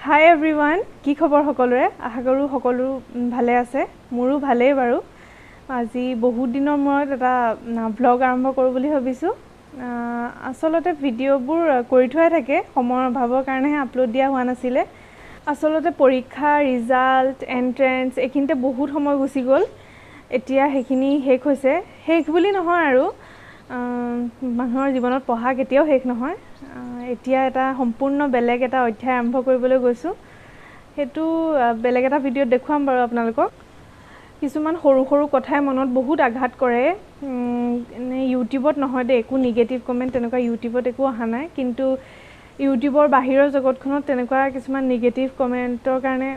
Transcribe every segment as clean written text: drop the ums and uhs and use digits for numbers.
হাই everyone, কি খবৰ সকলোৰে? আশা কৰোঁ সকলো ভালে আছে। মোৰো ভালেই বাৰু। আজি বহুত দিনৰ মূৰত এটা ব্লগ আৰম্ভ কৰোঁ বুলি ভাবিছোঁ। আচলতে ভিডিঅ'বোৰ কৰি থোৱাই থাকে, সময়ৰ অভাৱৰ কাৰণেহে আপলোড দিয়া হোৱা নাছিলে। আচলতে পৰীক্ষা, ৰিজাল্ট, এণ্ট্ৰেঞ্চ এইখিনিতে বহুত সময় গুচি গ'ল। এতিয়া সেইখিনি শেষ হৈছে। শেষ বুলি নহয় আৰু, মানুহৰ জীৱনত পঢ়া কেতিয়াও শেষ নহয়। এতিয়া এটা সম্পূৰ্ণ বেলেগ এটা অধ্যায় আৰম্ভ কৰিবলৈ গৈছোঁ। সেইটো বেলেগ এটা ভিডিঅ'ত দেখুৱাম বাৰু আপোনালোকক। কিছুমান সৰু সৰু কথাই মনত বহুত আঘাত কৰে। ইউটিউবত নহয় দেই, একো নিগেটিভ কমেণ্ট তেনেকুৱা ইউটিউবত একো অহা নাই, কিন্তু ইউটিউবৰ বাহিৰৰ জগতখনত তেনেকুৱা কিছুমান নিগেটিভ কমেণ্টৰ কাৰণে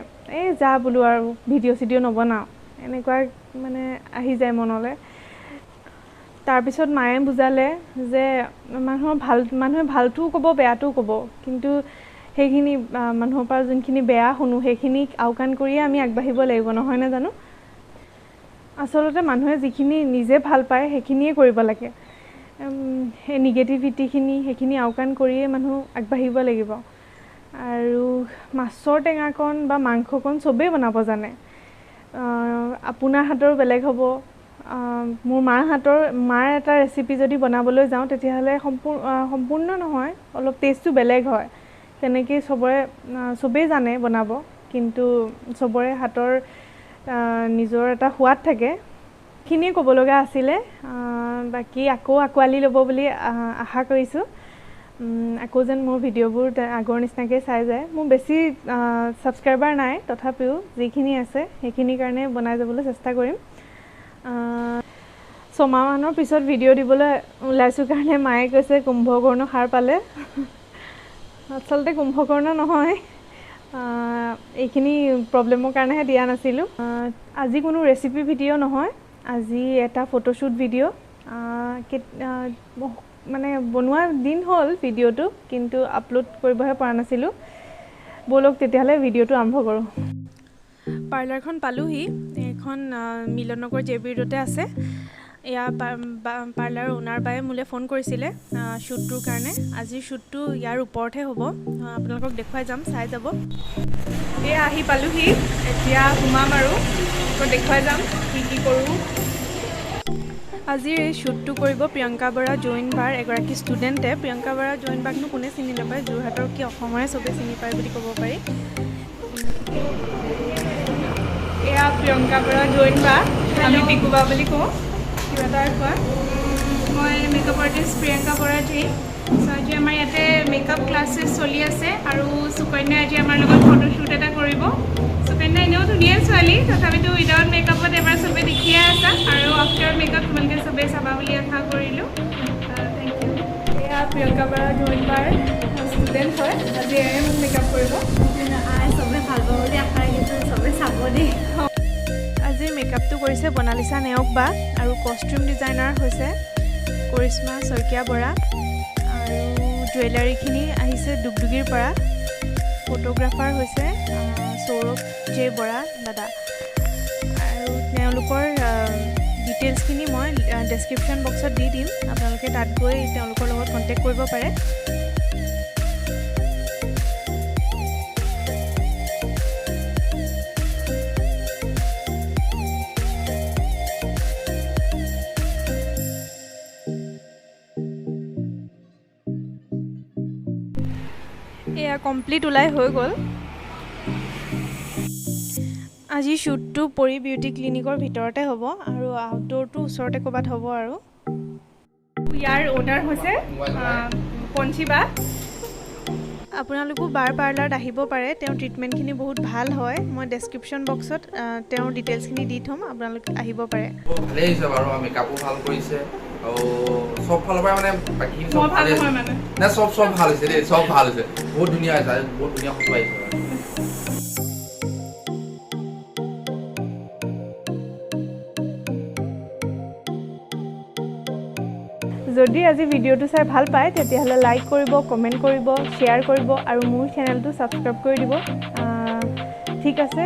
যা বোলো আৰু ভিডিঅ' নবনাওঁ, এনেকুৱা মানে আহি যায় মনলৈ। তাৰপিছত মায়ে বুজালে যে মানুহে ভালটোও ক'ব, বেয়াটোও ক'ব, কিন্তু সেইখিনি মানুহৰ পৰা যোনখিনি বেয়া শুনো সেইখিনিক আওকাণ কৰিয়ে আমি আগবাঢ়িব লাগিব, নহয়নে জানো? আচলতে মানুহে যিখিনি নিজে ভাল পায় সেইখিনিয়ে কৰিব লাগে। সেই নিগেটিভিটিখিনি সেইখিনি আওকাণ কৰিয়ে মানুহ আগবাঢ়িব লাগিব। আৰু মাছৰ টেঙাকণ বা মাংসকণ চবেই বনাব জানে। আপোনাৰ হাতৰ বেলেগ হ'ব। মোৰ মাৰ এটা ৰেচিপি যদি বনাবলৈ যাওঁ তেতিয়াহ'লে সম্পূৰ্ণ নহয়, অলপ টেষ্টটো বেলেগ হয়। তেনেকেই চবেই জানে বনাব, কিন্তু চবৰে হাতৰ নিজৰ এটা সোৱাদ থাকে। সেইখিনিয়ে ক'ব লগা আছিলে। বাকী আকৌ আঁকোৱালি ল'ব বুলি আশা কৰিছোঁ। আকৌ যেন মোৰ ভিডিঅ'বোৰ আগৰ নিচিনাকৈ চাই যায়। মোৰ বেছি ছাবস্ক্ৰাইবাৰ নাই, তথাপিও যিখিনি আছে সেইখিনিৰ কাৰণে বনাই যাবলৈ চেষ্টা কৰিম। 6 মাহমানৰ পিছত ভিডিঅ' দিবলৈ ওলাইছোঁ কাৰণে মায়ে কৈছে কুম্ভকৰ্ণ সাৰ পালে। আচলতে কুম্ভকৰ্ণ নহয়, এইখিনি প্ৰব্লেমৰ কাৰণেহে দিয়া নাছিলোঁ। আজি কোনো ৰেচিপি ভিডিঅ' নহয়, আজি এটা ফটোশ্বুট ভিডিঅ'। মানে বনোৱা দিন হ'ল ভিডিঅ'টো, কিন্তু আপলোড কৰিবহে পৰা নাছিলোঁ। ব'লক তেতিয়াহ'লে ভিডিঅ'টো আৰম্ভ কৰোঁ। পাৰ্লাৰখন পালোহি। এইখন মিলন নগৰ JB ৰোডতে আছে। এয়া পাৰ্লাৰৰ অ'নাৰ বায়ে মোলৈ ফোন কৰিছিলে শ্বুটটোৰ কাৰণে। আজিৰ শ্বুটটো ইয়াৰ ওপৰতহে হ'ব, আপোনালোকক দেখুৱাই যাম, চাই যাব। এয়া আহি পালোহি, এতিয়া সোমাম আৰু দেখুৱাই যাম কি কৰোঁ। আজিৰ এই শ্বুটটো কৰিব প্ৰিয়ংকা বৰা জৈন বাৰ এগৰাকী ষ্টুডেণ্টে। প্ৰিয়ংকা বৰা জৈন বাকনো কোনে চিনি নাপায়, যোৰহাটৰ কি অসমৰে চবেই চিনি পায় বুলি ক'ব পাৰি। এয়া প্ৰিয়ংকা বৰা জৈন বা, আমি পিকু বা বুলি কওঁ। কিবা এটা কোৱা। মই মেকআপ আৰ্টিষ্ট প্ৰিয়ংকা বৰা জৈন। আজি আমাৰ ইয়াতে মেকআপ ক্লাছেছ চলি আছে আৰু সুকন্যাই আজি আমাৰ লগত ফটোশ্বুট এটা কৰিব। সুকন্যা এনেও ধুনীয়া ছোৱালী, তথাপিতো উইদাউট মেকআপত এবাৰ চবেই দেখিয়ে আছা, আৰু আফটাৰ মেকআপ তোমালোকে চবেই চাবা বুলি আশা কৰিলোঁ। Thank you. এয়া প্ৰিয়ংকা বৰা জৈন বাৰ ষ্টুডেণ্ট হয়, আজি এয়ে মোক মেকআপ কৰিব। চবেই ভাল পাব বুলি আশা ৰাখিছোঁ, চবেই চাব দেই। আজিৰ মেকআপটো কৰিছে বনালিছা নেওগ বা, আৰু কষ্টিউম ডিজাইনাৰ হৈছে কৰিশ্মা শইকীয়া বৰা, আৰু জুৱেলাৰীখিনি আহিছে দুগদুগীৰ পৰা। ফটোগ্ৰাফাৰ হৈছে সৌৰভ জে বৰা দাদা। আৰু তেওঁলোকৰ ডিটেইলছখিনি মই ডেছক্ৰিপশ্যন বক্সত দি দিম, আপোনালোকে তাত গৈ তেওঁলোকৰ লগত কণ্টেক্ট কৰিব পাৰে। এয়া কমপ্লিট ওলাই হৈ গ'ল। আজি শ্বুটটো পৰি বিউটি ক্লিনিকৰ ভিতৰতে হ'ব, আৰু আউটডোৰটো ওচৰতে ক'ৰবাত হ'ব। আৰু ইয়াৰ অ'নাৰ হৈছে পঞ্চী বা। আপোনালোকো বাৰ পাৰ্লাৰত আহিব পাৰে, তেওঁৰ ট্ৰিটমেণ্টখিনি বহুত ভাল হয়। মই ডেছক্ৰিপশ্যন বক্সত তেওঁৰ ডিটেইলছখিনি দি থ'ম, আপোনালোকে আহিব পাৰে। ভালেই হৈছে বাৰু, মেকআপো ভাল কৰিছে আৰু চব ফালৰ পৰা মানে বাকী চব ভাল হৈছে মানে চব ভাল হৈছে দেই, চব ভাল হৈছে, বহুত ধুনীয়া হৈছে, বহুত ধুনীয়া ফটো আহিছে। যদি আজি ভিডিঅ'টো চাই ভাল পায় তেতিয়াহ'লে লাইক কৰিব, কমেণ্ট কৰিব, শ্বেয়াৰ কৰিব, আৰু মোৰ চেনেলটো ছাবস্ক্ৰাইব কৰি দিব। ঠিক আছে,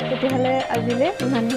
তেতিয়াহ'লে আজিলৈ ইমানেই।